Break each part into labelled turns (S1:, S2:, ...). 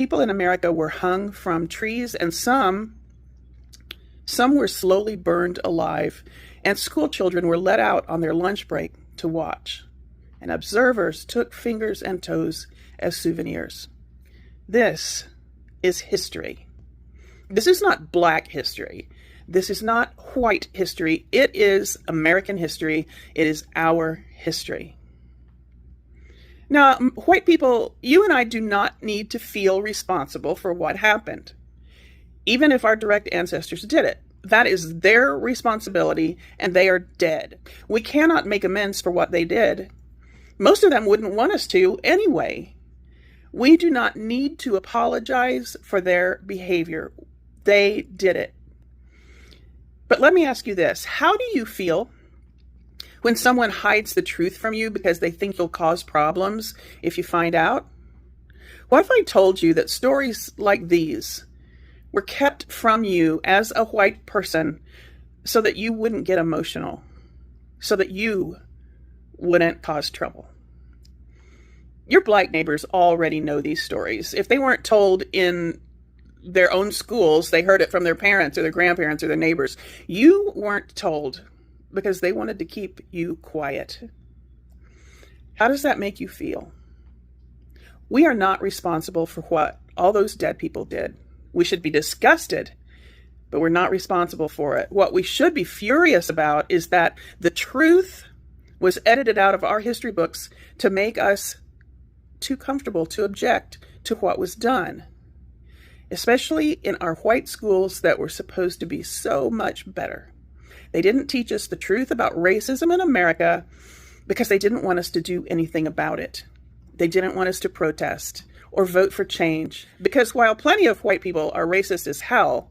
S1: people in America were hung from trees, and some were slowly burned alive, and school children were let out on their lunch break to watch. And observers took fingers and toes as souvenirs. This is history. This is not Black history. This is not white history. It is American history. It is our history. Now, white people, you and I do not need to feel responsible for what happened, even if our direct ancestors did it. That is their responsibility, and they are dead. We cannot make amends for what they did. Most of them wouldn't want us to anyway. We do not need to apologize for their behavior. They did it. But let me ask you this. How do you feel when someone hides the truth from you because they think you'll cause problems if you find out? What if I told you that stories like these were kept from you as a white person so that you wouldn't get emotional, so that you wouldn't cause trouble? Your Black neighbors already know these stories. If they weren't told in their own schools, they heard it from their parents or their grandparents or their neighbors. You weren't told because they wanted to keep you quiet. How does that make you feel? We are not responsible for what all those dead people did. We should be disgusted, but we're not responsible for it. What we should be furious about is that the truth was edited out of our history books to make us too comfortable to object to what was done, especially in our white schools that were supposed to be so much better. They didn't teach us the truth about racism in America because they didn't want us to do anything about it. They didn't want us to protest or vote for change, because while plenty of white people are racist as hell,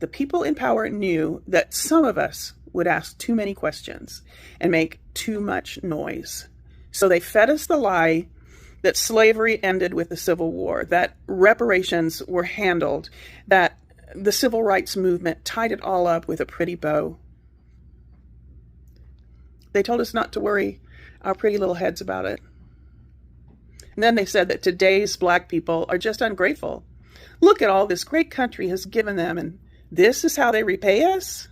S1: the people in power knew that some of us would ask too many questions and make too much noise. So they fed us the lie that slavery ended with the Civil War, that reparations were handled, that the civil rights movement tied it all up with a pretty bow. They told us not to worry our pretty little heads about it. And then they said that today's Black people are just ungrateful. Look at all this great country has given them, and this is how they repay us?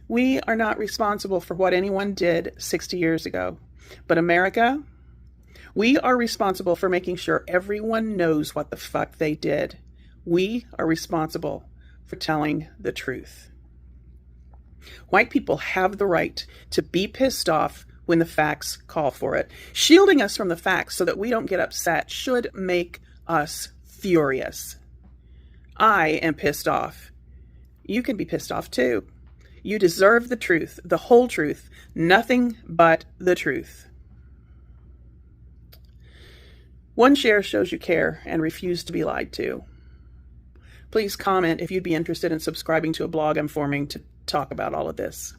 S1: We are not responsible for what anyone did 60 years ago. But America, we are responsible for making sure everyone knows what the fuck they did. We are responsible for telling the truth. White people have the right to be pissed off when the facts call for it. Shielding us from the facts so that we don't get upset should make us furious. I am pissed off. You can be pissed off too. You deserve the truth, the whole truth, nothing but the truth. One share shows you care and refuse to be lied to. Please comment if you'd be interested in subscribing to a blog I'm forming to talk about all of this.